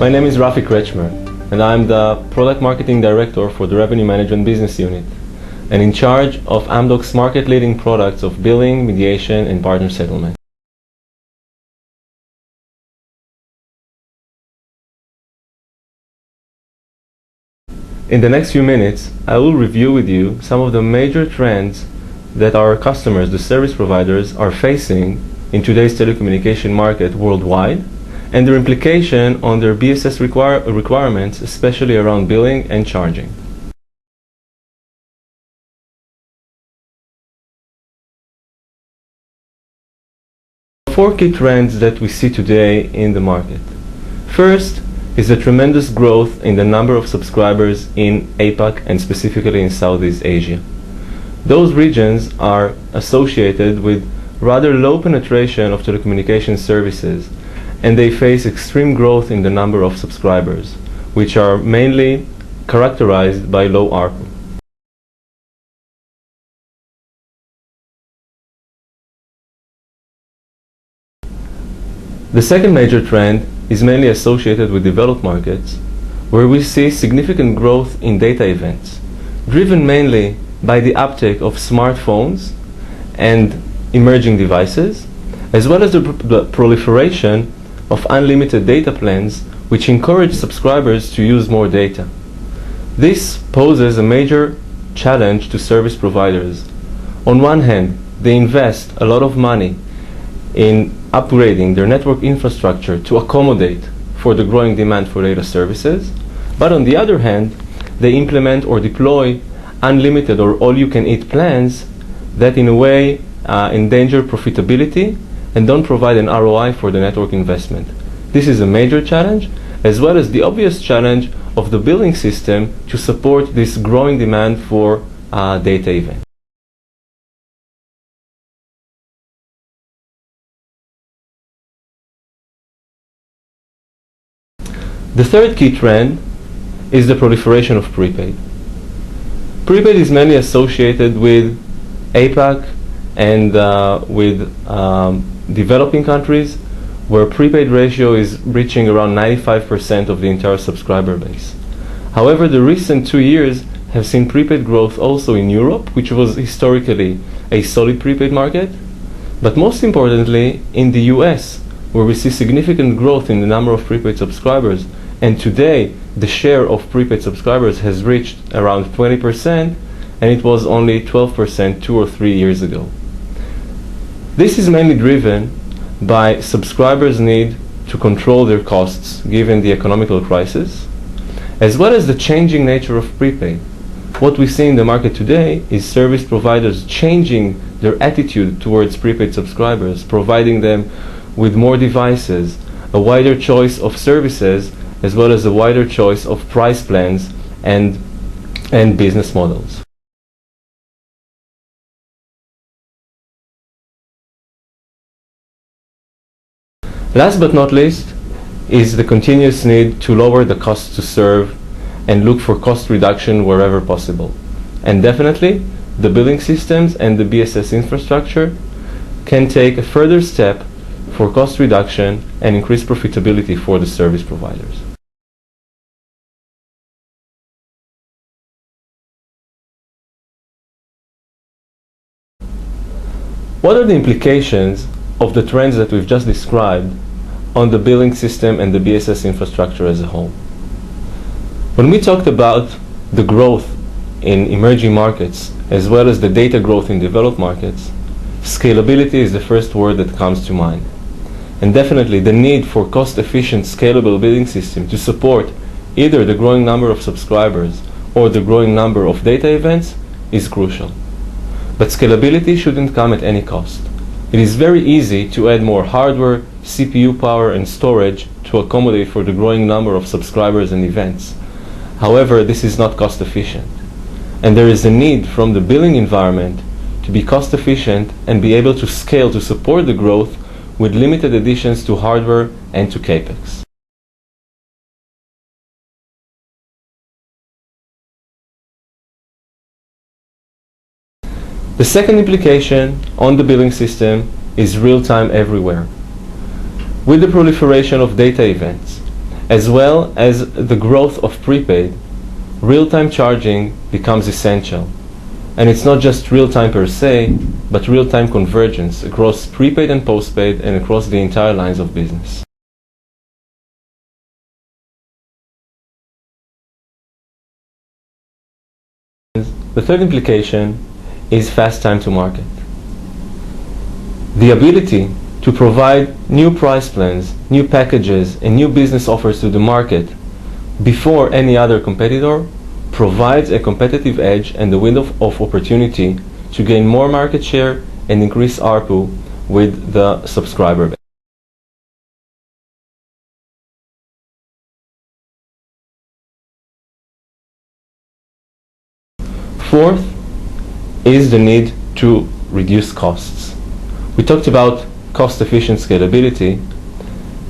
My name is Rafi Kretschmer, and I'm the Product Marketing Director for the Revenue Management Business Unit, and in charge of Amdocs' market-leading products of billing, mediation, and partner settlement. In the next few minutes, I will review with you some of the major trends that our customers, the service providers, are facing in today's telecommunication market worldwide, and their implication on their BSS requirements, especially around billing and charging. Four key trends that we see today in the market. First is the tremendous growth in the number of subscribers in APAC and specifically in Southeast Asia. Those regions are associated with rather low penetration of telecommunication services, and they face extreme growth in the number of subscribers, which are mainly characterized by low ARPU. The second major trend is mainly associated with developed markets, where we see significant growth in data events, driven mainly by the uptake of smartphones and emerging devices, as well as the proliferation of unlimited data plans, which encourage subscribers to use more data. This poses a major challenge to service providers. On one hand, they invest a lot of money in upgrading their network infrastructure to accommodate for the growing demand for data services, but on the other hand, they implement or deploy unlimited or all-you-can-eat plans that in a way endanger profitability and don't provide an ROI for the network investment. This is a major challenge, as well as the obvious challenge of the billing system to support this growing demand for data events. The third key trend is the proliferation of prepaid. Prepaid is mainly associated with APAC and with developing countries, where prepaid ratio is reaching around 95% of the entire subscriber base. However, the recent 2 years have seen prepaid growth also in Europe, which was historically a solid prepaid market, but most importantly in the US, where we see significant growth in the number of prepaid subscribers, and today the share of prepaid subscribers has reached around 20%, and it was only 12% 2 or 3 years ago. This is mainly driven by subscribers' need to control their costs given the economical crisis, as well as the changing nature of prepaid. What we see in the market today is service providers changing their attitude towards prepaid subscribers, providing them with more devices, a wider choice of services, as well as a wider choice of price plans and business models. Last but not least is the continuous need to lower the cost to serve and look for cost reduction wherever possible. And definitely, the billing systems and the BSS infrastructure can take a further step for cost reduction and increased profitability for the service providers. What are the implications of the trends that we've just described on the billing system and the BSS infrastructure as a whole? When we talked about the growth in emerging markets as well as the data growth in developed markets, scalability is the first word that comes to mind. And definitely the need for cost-efficient, scalable billing system to support either the growing number of subscribers or the growing number of data events is crucial. But scalability shouldn't come at any cost. It is very easy to add more hardware, CPU power, and storage to accommodate for the growing number of subscribers and events. However, this is not cost efficient. And there is a need from the billing environment to be cost efficient and be able to scale to support the growth with limited additions to hardware and to CapEx. The second implication on the billing system is real-time everywhere. With the proliferation of data events as well as the growth of prepaid, real-time charging becomes essential. And it's not just real-time per se, but real-time convergence across prepaid and postpaid and across the entire lines of business. The third implication is fast time to market. The ability to provide new price plans, new packages, and new business offers to the market before any other competitor provides a competitive edge and the window of opportunity to gain more market share and increase ARPU with the subscriber base. Fourth is the need to reduce costs. We talked about cost-efficient scalability,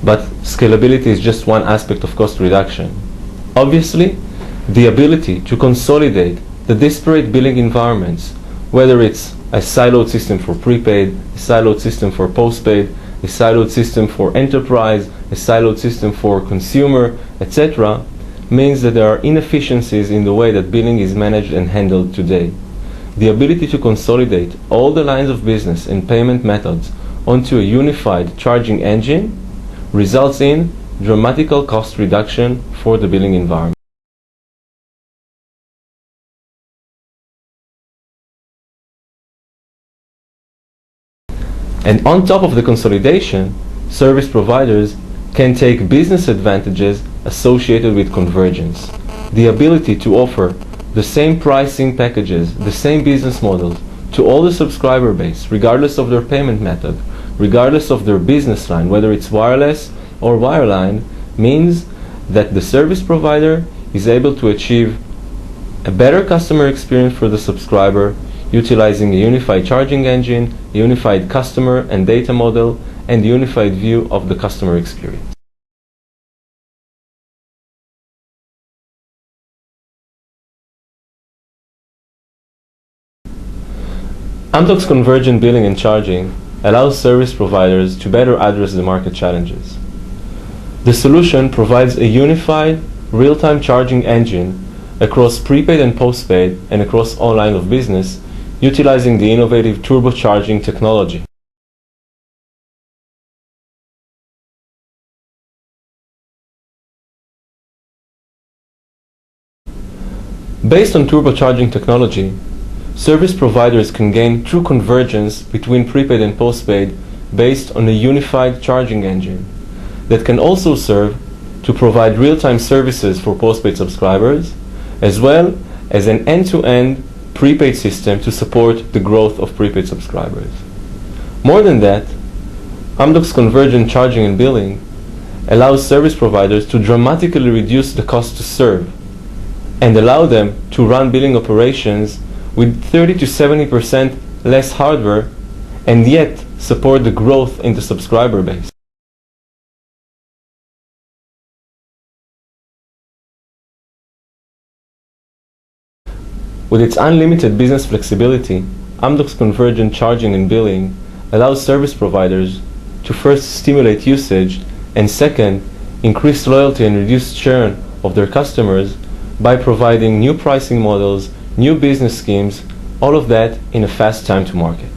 but scalability is just one aspect of cost reduction. Obviously, the ability to consolidate the disparate billing environments, whether it's a siloed system for prepaid, a siloed system for postpaid, a siloed system for enterprise, a siloed system for consumer, etc., means that there are inefficiencies in the way that billing is managed and handled today. The ability to consolidate all the lines of business and payment methods onto a unified charging engine results in dramatical cost reduction for the billing environment. And on top of the consolidation, service providers can take business advantages associated with convergence. The ability to offer the same pricing packages, the same business models to all the subscriber base, regardless of their payment method, regardless of their business line, whether it's wireless or wireline, means that the service provider is able to achieve a better customer experience for the subscriber, utilizing a unified charging engine, a unified customer and data model, and a unified view of the customer experience. Amdocs convergent billing and charging allows service providers to better address the market challenges. The solution provides a unified, real-time charging engine across prepaid and postpaid and across all lines of business, utilizing the innovative turbocharging technology. Based on turbocharging technology, service providers can gain true convergence between prepaid and postpaid based on a unified charging engine that can also serve to provide real-time services for postpaid subscribers, as well as an end-to-end prepaid system to support the growth of prepaid subscribers. More than that, Amdocs convergent charging and billing allows service providers to dramatically reduce the cost to serve and allow them to run billing operations with 30 to 70% less hardware and yet support the growth in the subscriber base. With its unlimited business flexibility, Amdocs convergent charging and billing allows service providers to first stimulate usage and second, increase loyalty and reduce churn of their customers by providing new pricing models, new business schemes, all of that in a fast time to market.